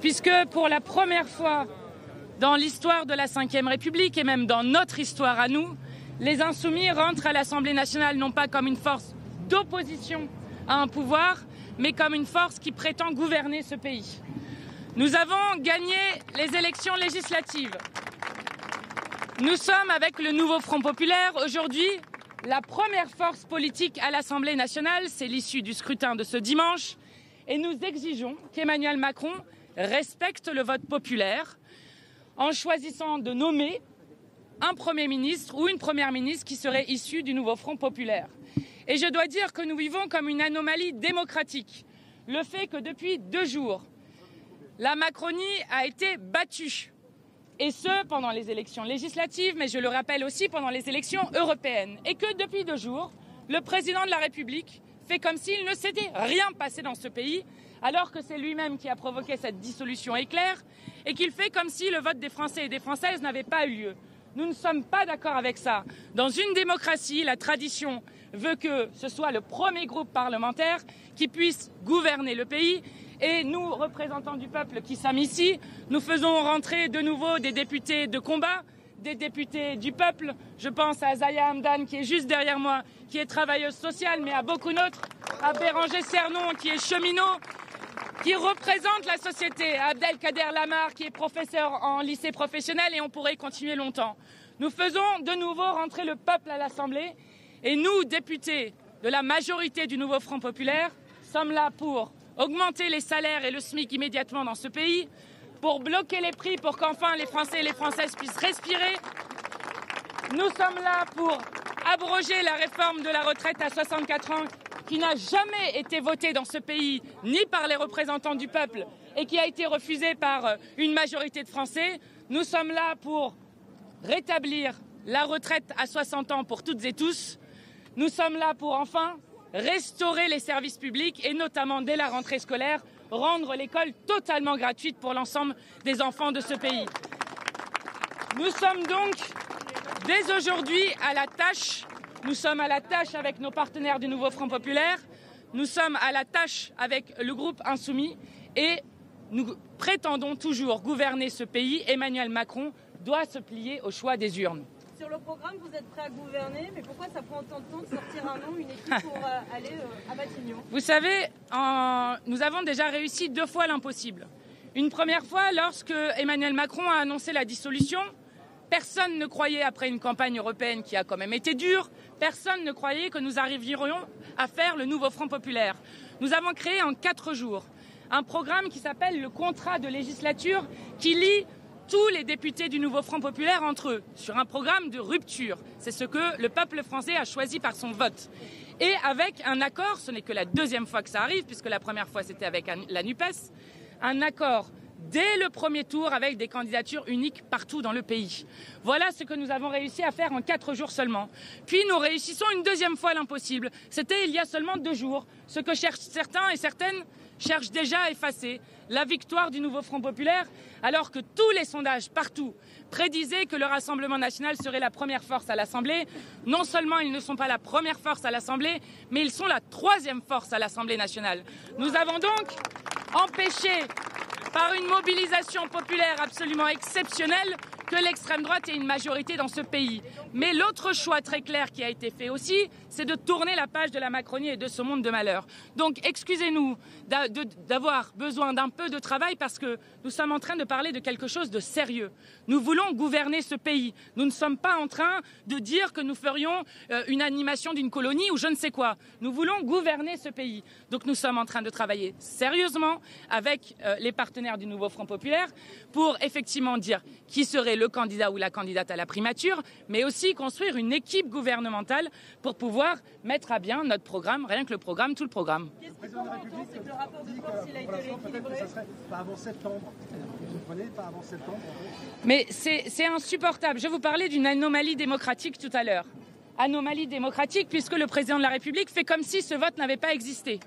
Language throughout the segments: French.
puisque pour la première fois dans l'histoire de la Ve République et même dans notre histoire à nous, les Insoumis rentrent à l'Assemblée nationale non pas comme une force d'opposition à un pouvoir, mais comme une force qui prétend gouverner ce pays. Nous avons gagné les élections législatives. Nous sommes avec le nouveau Front populaire aujourd'hui la première force politique à l'Assemblée nationale, c'est l'issue du scrutin de ce dimanche, et nous exigeons qu'Emmanuel Macron respecte le vote populaire en choisissant de nommer un Premier ministre ou une Première ministre qui serait issue du nouveau Front populaire. Et je dois dire que nous vivons comme une anomalie démocratique. Le fait que depuis 2 jours, la Macronie a été battue. Et ce, pendant les élections législatives, mais je le rappelle aussi pendant les élections européennes. Et que depuis 2 jours, le président de la République fait comme s'il ne s'était rien passé dans ce pays, alors que c'est lui-même qui a provoqué cette dissolution éclair, et qu'il fait comme si le vote des Français et des Françaises n'avait pas eu lieu. Nous ne sommes pas d'accord avec ça. Dans une démocratie, la tradition veut que ce soit le premier groupe parlementaire qui puisse gouverner le pays. Et nous, représentants du peuple qui sommes ici, nous faisons rentrer de nouveau des députés de combat, des députés du peuple. Je pense à Zaya Hamdan qui est juste derrière moi, qui est travailleuse sociale, mais à beaucoup d'autres, à Béranger Cernon qui est cheminot, qui représente la société, à Abdelkader Lamar qui est professeur en lycée professionnel, et on pourrait continuer longtemps. Nous faisons de nouveau rentrer le peuple à l'Assemblée, et nous, députés de la majorité du nouveau Front populaire, sommes là pour augmenter les salaires et le SMIC immédiatement dans ce pays, pour bloquer les prix, pour qu'enfin les Français et les Françaises puissent respirer. Nous sommes là pour abroger la réforme de la retraite à 64 ans qui n'a jamais été votée dans ce pays, ni par les représentants du peuple, et qui a été refusée par une majorité de Français. Nous sommes là pour rétablir la retraite à 60 ans pour toutes et tous. Nous sommes là pour enfin restaurer les services publics et notamment dès la rentrée scolaire, rendre l'école totalement gratuite pour l'ensemble des enfants de ce pays. Nous sommes donc dès aujourd'hui à la tâche. Nous sommes à la tâche avec nos partenaires du nouveau Front populaire. Nous sommes à la tâche avec le groupe Insoumis et nous prétendons toujours gouverner ce pays. Emmanuel Macron doit se plier au choix des urnes. Sur le programme, vous êtes prêt à gouverner, mais pourquoi ça prend autant de temps de sortir un nom, une équipe pour aller à Matignon? Vous savez, nous avons déjà réussi 2 fois l'impossible. Une première fois, lorsque Emmanuel Macron a annoncé la dissolution, personne ne croyait, après une campagne européenne qui a quand même été dure, personne ne croyait que nous arriverions à faire le nouveau Front populaire. Nous avons créé en 4 jours un programme qui s'appelle le contrat de législature qui lie tous les députés du nouveau Front populaire entre eux, sur un programme de rupture. C'est ce que le peuple français a choisi par son vote. Et avec un accord, ce n'est que la 2e fois que ça arrive, puisque la première fois c'était avec la NUPES, un accord dès le premier tour avec des candidatures uniques partout dans le pays. Voilà ce que nous avons réussi à faire en 4 jours seulement. Puis nous réussissons une 2e fois l'impossible. C'était il y a seulement 2 jours. Ce que cherchent certains et certaines cherchent déjà à effacer, la victoire du nouveau Front populaire, alors que tous les sondages partout prédisaient que le Rassemblement national serait la première force à l'Assemblée. Non seulement ils ne sont pas la première force à l'Assemblée, mais ils sont la 3e force à l'Assemblée nationale. Nous avons donc empêché, par une mobilisation populaire absolument exceptionnelle, que l'extrême droite ait une majorité dans ce pays. Mais l'autre choix très clair qui a été fait aussi, c'est de tourner la page de la Macronie et de ce monde de malheur. Donc excusez-nous d'avoir besoin d'un peu de travail parce que nous sommes en train de parler de quelque chose de sérieux. Nous voulons gouverner ce pays. Nous ne sommes pas en train de dire que nous ferions une animation d'une colonie ou je ne sais quoi. Nous voulons gouverner ce pays. Donc nous sommes en train de travailler sérieusement avec les partenaires du nouveau Front populaire pour effectivement dire qui serait le candidat ou la candidate à la primature, mais aussi construire une équipe gouvernementale pour pouvoir mettre à bien notre programme, rien que le programme, tout le programme. Qu'est-ce qui prend longtemps, c'est que le rapport de force il a été rééquilibré. Ça serait pas avant septembre. Vous comprenez, pas avant septembre. Mais c'est insupportable. Je vous parlais d'une anomalie démocratique tout à l'heure. Anomalie démocratique puisque le président de la République fait comme si ce vote n'avait pas existé.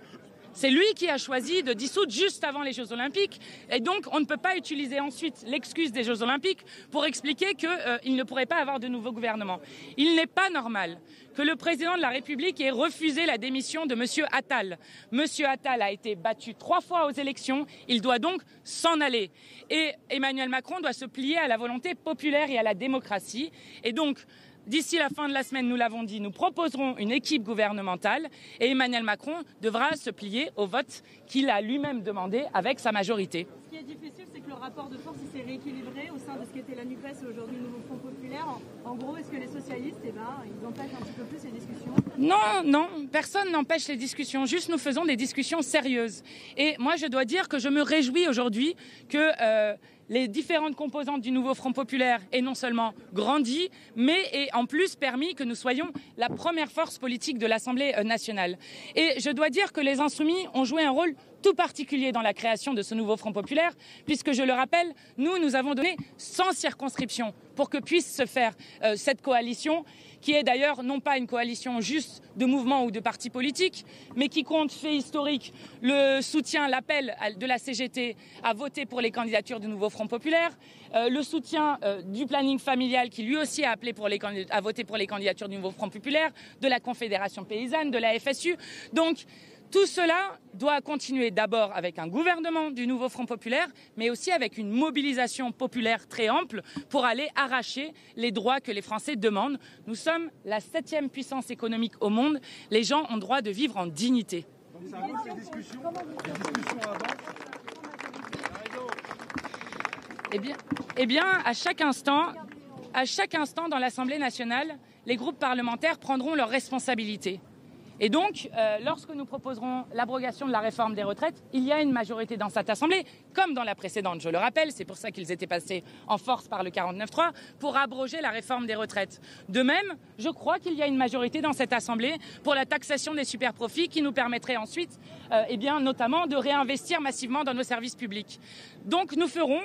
C'est lui qui a choisi de dissoudre juste avant les Jeux Olympiques. Et donc, on ne peut pas utiliser ensuite l'excuse des Jeux Olympiques pour expliquer qu'il ne pourrait pas avoir de nouveau gouvernement. Il n'est pas normal que le président de la République ait refusé la démission de M. Attal. M. Attal a été battu 3 fois aux élections. Il doit donc s'en aller. Et Emmanuel Macron doit se plier à la volonté populaire et à la démocratie. Et donc, d'ici la fin de la semaine, nous l'avons dit, nous proposerons une équipe gouvernementale et Emmanuel Macron devra se plier au vote qu'il a lui-même demandé avec sa majorité. Ce qui est difficile, c'est que le rapport de force s'est rééquilibré au sein de ce qu'était la NUPES et aujourd'hui le Nouveau Front Populaire. En gros, est-ce que les socialistes, ils empêchent un petit peu plus ces discussions? Non, personne n'empêche les discussions, juste nous faisons des discussions sérieuses. Et moi, je dois dire que je me réjouis aujourd'hui que les différentes composantes du Nouveau Front Populaire aient non seulement grandi, mais aient en plus permis que nous soyons la première force politique de l'Assemblée nationale. Et je dois dire que les Insoumis ont joué un rôle tout particulier dans la création de ce Nouveau Front Populaire, puisque, je le rappelle, nous avons donné 100 circonscriptions pour que puisse se faire cette coalition, qui est d'ailleurs non pas une coalition juste de mouvements ou de partis politiques, mais qui compte, fait historique, le soutien, l'appel de la CGT à voter pour les candidatures du Nouveau Front Populaire, le soutien du planning familial qui lui aussi a appelé à voter pour les candidatures du Nouveau Front Populaire, de la Confédération paysanne, de la FSU. Donc, tout cela doit continuer d'abord avec un gouvernement du Nouveau Front Populaire, mais aussi avec une mobilisation populaire très ample pour aller arracher les droits que les Français demandent. Nous sommes la 7e puissance économique au monde. Les gens ont droit de vivre en dignité. Eh bien, à chaque instant dans l'Assemblée nationale, les groupes parlementaires prendront leurs responsabilités. Et donc, lorsque nous proposerons l'abrogation de la réforme des retraites, il y a une majorité dans cette Assemblée, comme dans la précédente, je le rappelle, c'est pour ça qu'ils étaient passés en force par le 49.3, pour abroger la réforme des retraites. De même, je crois qu'il y a une majorité dans cette Assemblée pour la taxation des superprofits qui nous permettrait ensuite, notamment, de réinvestir massivement dans nos services publics. Donc, nous ferons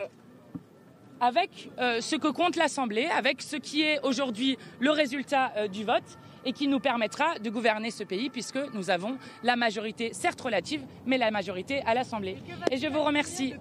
avec ce que compte l'Assemblée, avec ce qui est aujourd'hui le résultat du vote, et qui nous permettra de gouverner ce pays puisque nous avons la majorité, certes relative, mais la majorité à l'Assemblée. Et je vous remercie.